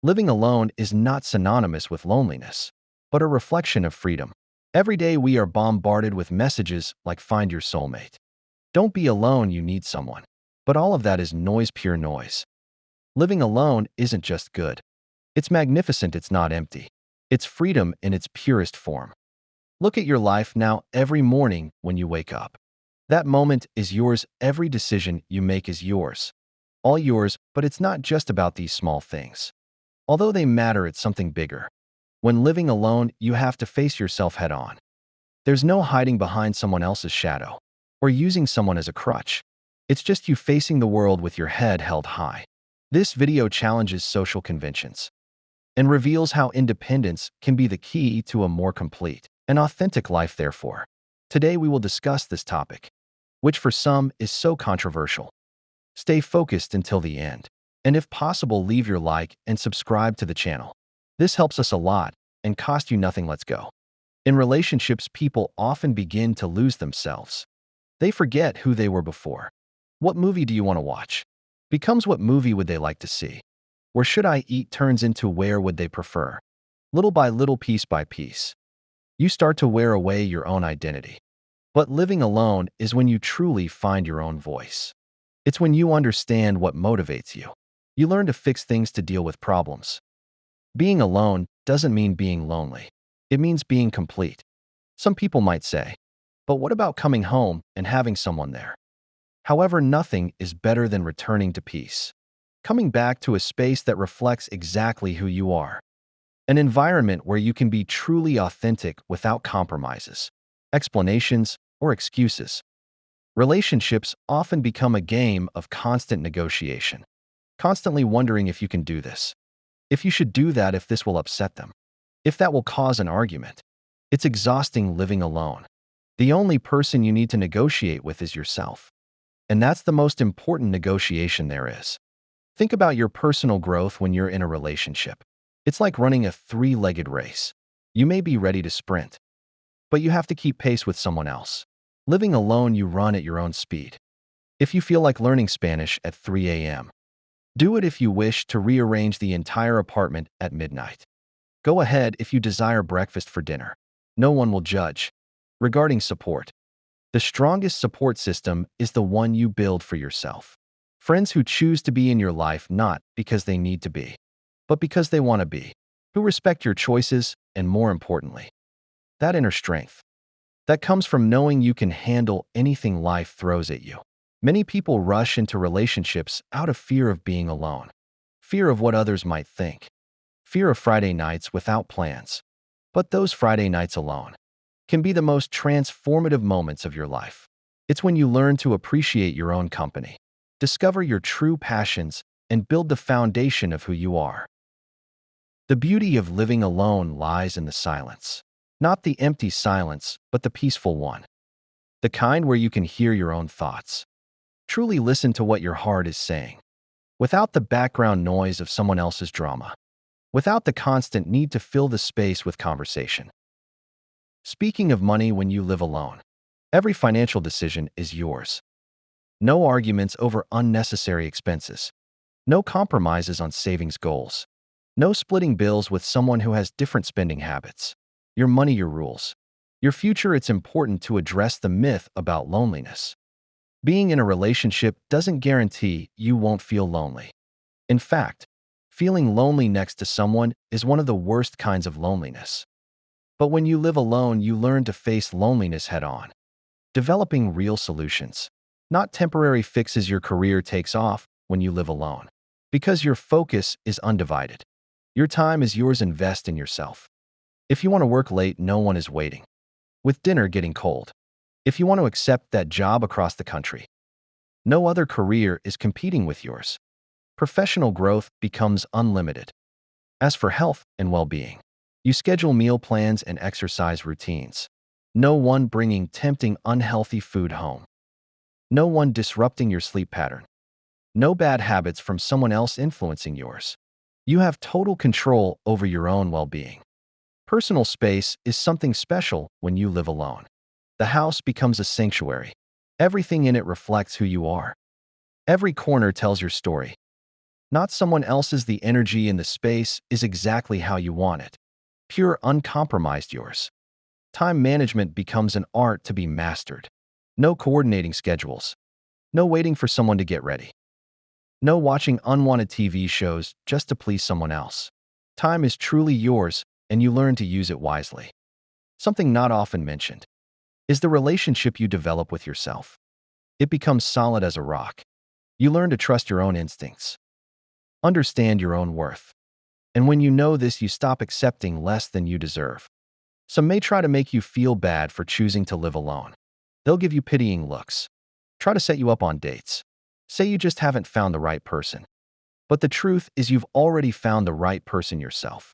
Living alone is not synonymous with loneliness, but a reflection of freedom. Every day we are bombarded with messages like find your soulmate. Don't be alone, you need someone. But all of that is noise, pure noise. Living alone isn't just good. It's magnificent, it's not empty. It's freedom in its purest form. Look at your life now every morning when you wake up. That moment is yours, every decision you make is yours. All yours, but it's not just about these small things. Although they matter, it's something bigger. When living alone, you have to face yourself head on. There's no hiding behind someone else's shadow or using someone as a crutch. It's just you facing the world with your head held high. This video challenges social conventions and reveals how independence can be the key to a more complete and authentic life. Therefore, today we will discuss this topic, which for some is so controversial. Stay focused until the end, and if possible, leave your like and subscribe to the channel. This helps us a lot and cost you nothing. Let's go. In relationships, people often begin to lose themselves. They forget who they were before. What movie do you want to watch? Becomes what movie would they like to see? Where should I eat turns into where would they prefer? Little by little, piece by piece, you start to wear away your own identity. But living alone is when you truly find your own voice. It's when you understand what motivates you. You learn to fix things, to deal with problems. Being alone doesn't mean being lonely. It means being complete. Some people might say, but what about coming home and having someone there? However, nothing is better than returning to peace. Coming back to a space that reflects exactly who you are. An environment where you can be truly authentic without compromises, explanations, or excuses. Relationships often become a game of constant negotiation, constantly wondering if you can do this, if you should do that, if this will upset them, if that will cause an argument. It's exhausting living alone. The only person you need to negotiate with is yourself. And that's the most important negotiation there is. Think about your personal growth when you're in a relationship. It's like running a three-legged race. You may be ready to sprint, but you have to keep pace with someone else. Living alone, you run at your own speed. If you feel like learning Spanish at 3 a.m., do it. If you wish to rearrange the entire apartment at midnight, go ahead. If you desire breakfast for dinner, no one will judge. Regarding support, the strongest support system is the one you build for yourself. Friends who choose to be in your life not because they need to be, but because they want to be, who respect your choices, and more importantly, that inner strength that comes from knowing you can handle anything life throws at you. Many people rush into relationships out of fear of being alone, fear of what others might think, fear of Friday nights without plans. But those Friday nights alone can be the most transformative moments of your life. It's when you learn to appreciate your own company, discover your true passions, and build the foundation of who you are. The beauty of living alone lies in the silence. Not the empty silence, but the peaceful one. The kind where you can hear your own thoughts. Truly listen to what your heart is saying, without the background noise of someone else's drama, without the constant need to fill the space with conversation. Speaking of money, when you live alone, every financial decision is yours. No arguments over unnecessary expenses. No compromises on savings goals. No splitting bills with someone who has different spending habits. Your money, your rules. Your future. It's important to address the myth about loneliness. Being in a relationship doesn't guarantee you won't feel lonely. In fact, feeling lonely next to someone is one of the worst kinds of loneliness. But when you live alone, you learn to face loneliness head on, developing real solutions, not temporary fixes. Your career takes off when you live alone, because your focus is undivided. Your time is yours. Invest in yourself. If you want to work late, no one is waiting, with dinner getting cold. If you want to accept that job across the country, no other career is competing with yours. Professional growth becomes unlimited. As for health and well-being, you schedule meal plans and exercise routines. No one bringing tempting, unhealthy food home. No one disrupting your sleep pattern. No bad habits from someone else influencing yours. You have total control over your own well-being. Personal space is something special when you live alone. The house becomes a sanctuary. Everything in it reflects who you are. Every corner tells your story. Not someone else's. The energy in the space is exactly how you want it. Pure, uncompromised yours. Time management becomes an art to be mastered. No coordinating schedules. No waiting for someone to get ready. No watching unwanted TV shows just to please someone else. Time is truly yours, and you learn to use it wisely. Something not often mentioned is the relationship you develop with yourself. It becomes solid as a rock. You learn to trust your own instincts, understand your own worth. And when you know this, you stop accepting less than you deserve. Some may try to make you feel bad for choosing to live alone. They'll give you pitying looks, try to set you up on dates, say you just haven't found the right person. But the truth is you've already found the right person yourself.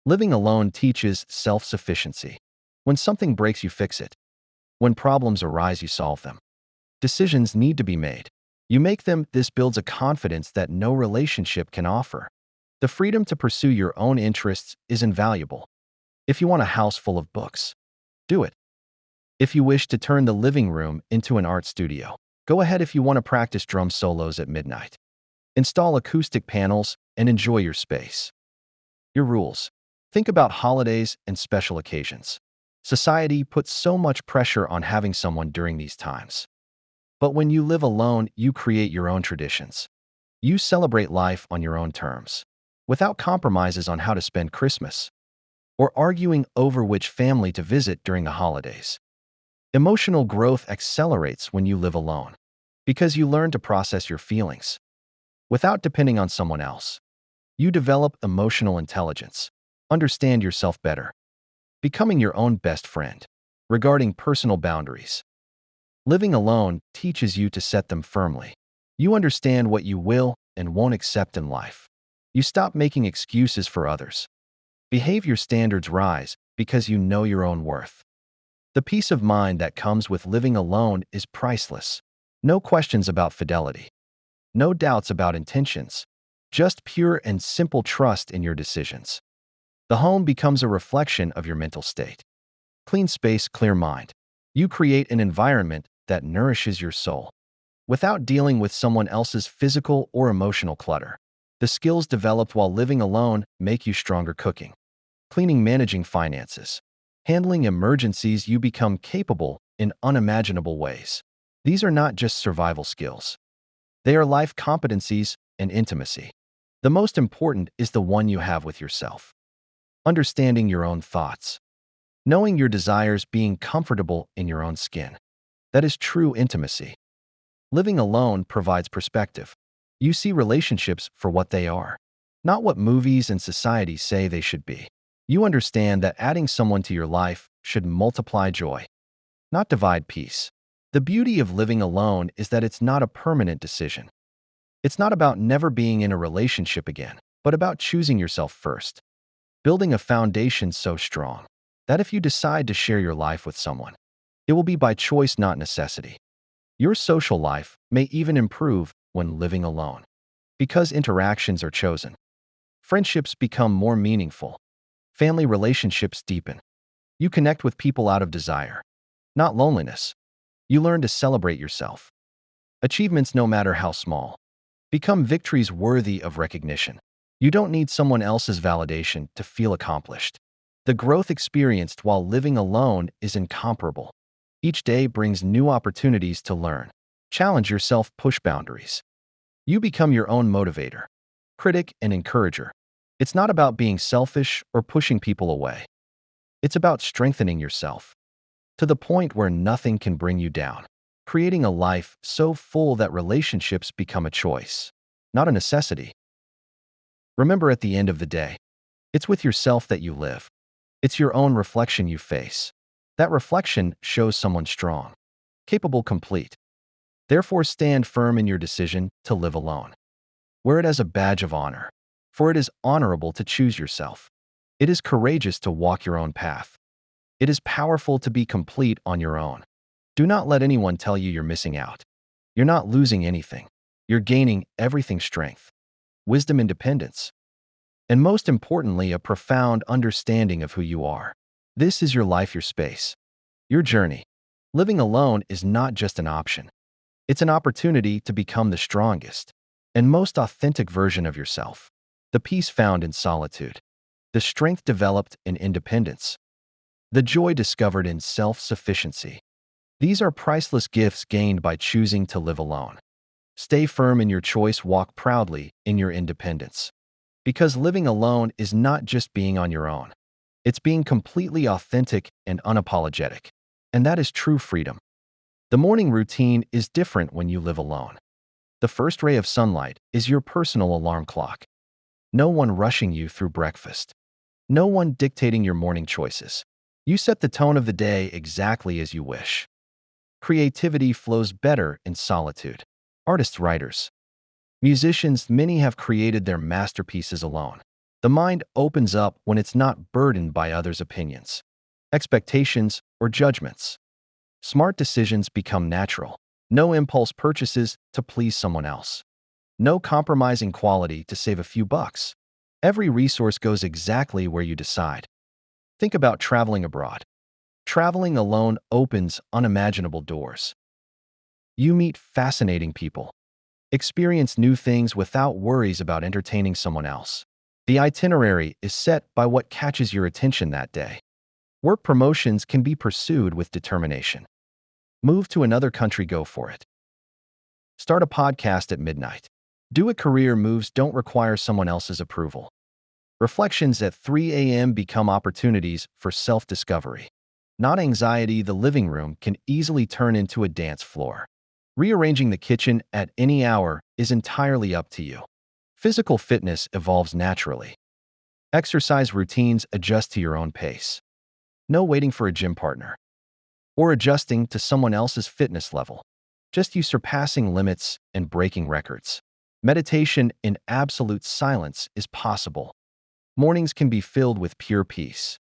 Living alone teaches self-sufficiency. When something breaks, you fix it. When problems arise, you solve them. Decisions need to be made. You make them. This builds a confidence that no relationship can offer. The freedom to pursue your own interests is invaluable. If you want a house full of books, do it. If you wish to turn the living room into an art studio, go ahead. If you want to practice drum solos at midnight, install acoustic panels and enjoy your space. Your rules. Think about holidays and special occasions. Society puts so much pressure on having someone during these times. But when you live alone, you create your own traditions. You celebrate life on your own terms, without compromises on how to spend Christmas, or arguing over which family to visit during the holidays. Emotional growth accelerates when you live alone, because you learn to process your feelings without depending on someone else. You develop emotional intelligence, understand yourself better, becoming your own best friend. Regarding personal boundaries, living alone teaches you to set them firmly. You understand what you will and won't accept in life. You stop making excuses for others. Behavior standards rise because you know your own worth. The peace of mind that comes with living alone is priceless. No questions about fidelity. No doubts about intentions. Just pure and simple trust in your decisions. The home becomes a reflection of your mental state. Clean space, clear mind. You create an environment that nourishes your soul without dealing with someone else's physical or emotional clutter. The skills developed while living alone make you stronger. Cooking, cleaning, managing finances, handling emergencies. You become capable in unimaginable ways. These are not just survival skills. They are life competencies and intimacy. The most important is the one you have with yourself. Understanding your own thoughts. Knowing your desires, being comfortable in your own skin. That is true intimacy. Living alone provides perspective. You see relationships for what they are, not what movies and society say they should be. You understand that adding someone to your life should multiply joy, not divide peace. The beauty of living alone is that it's not a permanent decision. It's not about never being in a relationship again, but about choosing yourself first. Building a foundation so strong that if you decide to share your life with someone, it will be by choice, not necessity. Your social life may even improve when living alone, because interactions are chosen. Friendships become more meaningful. Family relationships deepen. You connect with people out of desire, not loneliness. You learn to celebrate yourself. Achievements, no matter how small, become victories worthy of recognition. You don't need someone else's validation to feel accomplished. The growth experienced while living alone is incomparable. Each day brings new opportunities to learn. Challenge yourself, push boundaries. You become your own motivator, critic, and encourager. It's not about being selfish or pushing people away. It's about strengthening yourself to the point where nothing can bring you down. Creating a life so full that relationships become a choice, not a necessity. Remember, at the end of the day, it's with yourself that you live. It's your own reflection you face. That reflection shows someone strong, capable, complete. Therefore, stand firm in your decision to live alone. Wear it as a badge of honor, for it is honorable to choose yourself. It is courageous to walk your own path. It is powerful to be complete on your own. Do not let anyone tell you you're missing out. You're not losing anything. You're gaining everything: strength, wisdom, independence, and most importantly, a profound understanding of who you are. This is your life, your space, your journey. Living alone is not just an option. It's an opportunity to become the strongest and most authentic version of yourself. The peace found in solitude. The strength developed in independence. The joy discovered in self-sufficiency. These are priceless gifts gained by choosing to live alone. Stay firm in your choice, walk proudly in your independence. Because living alone is not just being on your own. It's being completely authentic and unapologetic. And that is true freedom. The morning routine is different when you live alone. The first ray of sunlight is your personal alarm clock. No one rushing you through breakfast. No one dictating your morning choices. You set the tone of the day exactly as you wish. Creativity flows better in solitude. Artists, writers, musicians, many have created their masterpieces alone. The mind opens up when it's not burdened by others' opinions, expectations, or judgments. Smart decisions become natural. No impulse purchases to please someone else. No compromising quality to save a few bucks. Every resource goes exactly where you decide. Think about traveling abroad. Traveling alone opens unimaginable doors. You meet fascinating people. Experience new things without worries about entertaining someone else. The itinerary is set by what catches your attention that day. Work promotions can be pursued with determination. Move to another country, go for it. Start a podcast at midnight. Do it. Career moves don't require someone else's approval. Reflections at 3 a.m. become opportunities for self-discovery. Not anxiety, the living room can easily turn into a dance floor. Rearranging the kitchen at any hour is entirely up to you. Physical fitness evolves naturally. Exercise routines adjust to your own pace. No waiting for a gym partner or adjusting to someone else's fitness level. Just you surpassing limits and breaking records. Meditation in absolute silence is possible. Mornings can be filled with pure peace,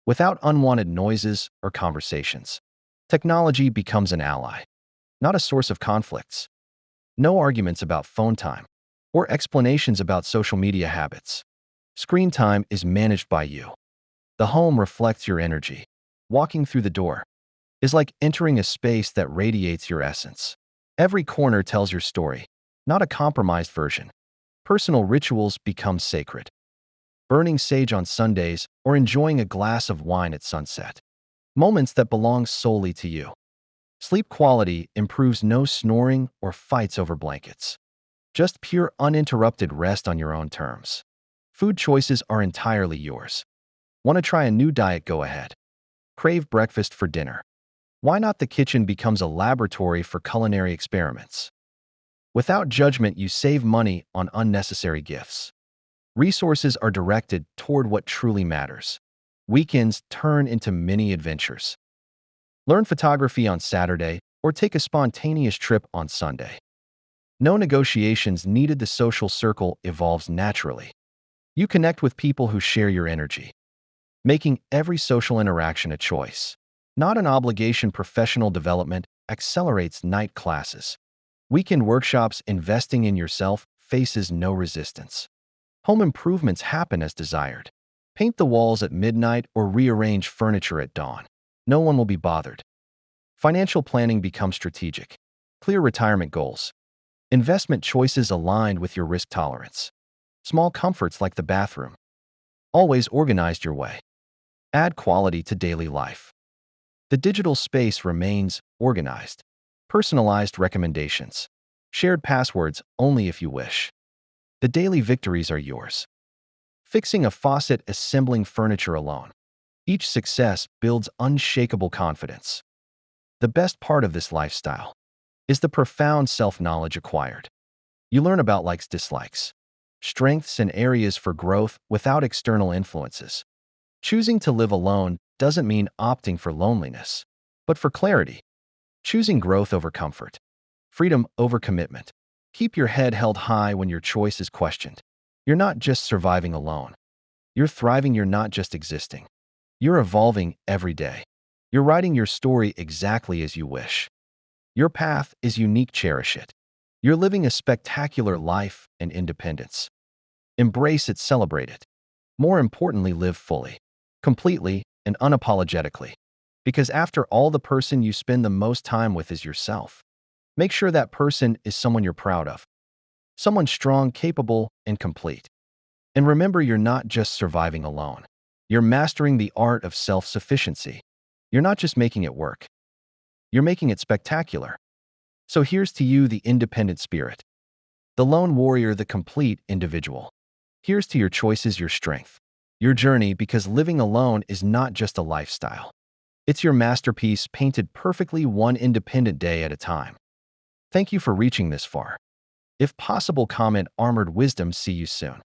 without unwanted noises or conversations. Technology becomes an ally, not a source of conflicts. No arguments about phone time or explanations about social media habits. Screen time is managed by you. The home reflects your energy. Walking through the door is like entering a space that radiates your essence. Every corner tells your story, not a compromised version. Personal rituals become sacred. Burning sage on Sundays or enjoying a glass of wine at sunset. Moments that belong solely to you. Sleep quality improves, no snoring or fights over blankets. Just pure uninterrupted rest on your own terms. Food choices are entirely yours. Want to try a new diet? Go ahead. Crave breakfast for dinner. Why not? The kitchen becomes a laboratory for culinary experiments. Without judgment, you save money on unnecessary gifts. Resources are directed toward what truly matters. Weekends turn into mini adventures. Learn photography on Saturday or take a spontaneous trip on Sunday. No negotiations needed. The social circle evolves naturally. You connect with people who share your energy, making every social interaction a choice, not an obligation. Professional development accelerates night classes. Weekend workshops. Investing in yourself faces no resistance. Home improvements happen as desired. Paint the walls at midnight or rearrange furniture at dawn. No one will be bothered. Financial planning becomes strategic. Clear retirement goals. Investment choices aligned with your risk tolerance. Small comforts like the bathroom. Always organized your way. Add quality to daily life. The digital space remains organized. Personalized recommendations. Shared passwords only if you wish. The daily victories are yours. Fixing a faucet, assembling furniture alone. Each success builds unshakable confidence. The best part of this lifestyle is the profound self-knowledge acquired. You learn about likes, dislikes, strengths, and areas for growth without external influences. Choosing to live alone doesn't mean opting for loneliness, but for clarity. Choosing growth over comfort. Freedom over commitment. Keep your head held high when your choice is questioned. You're not just surviving alone. You're thriving. You're not just existing. You're evolving every day. You're writing your story exactly as you wish. Your path is unique. Cherish it. You're living a spectacular life and independence. Embrace it. Celebrate it. More importantly, live fully, completely, and unapologetically. Because after all, the person you spend the most time with is yourself. Make sure that person is someone you're proud of. Someone strong, capable, and complete. And remember, you're not just surviving alone. You're mastering the art of self-sufficiency. You're not just making it work. You're making it spectacular. So here's to you, the independent spirit, the lone warrior, the complete individual. Here's to your choices, your strength, your journey, because living alone is not just a lifestyle. It's your masterpiece, painted perfectly, one independent day at a time. Thank you for reaching this far. If possible, comment armored wisdom. See you soon.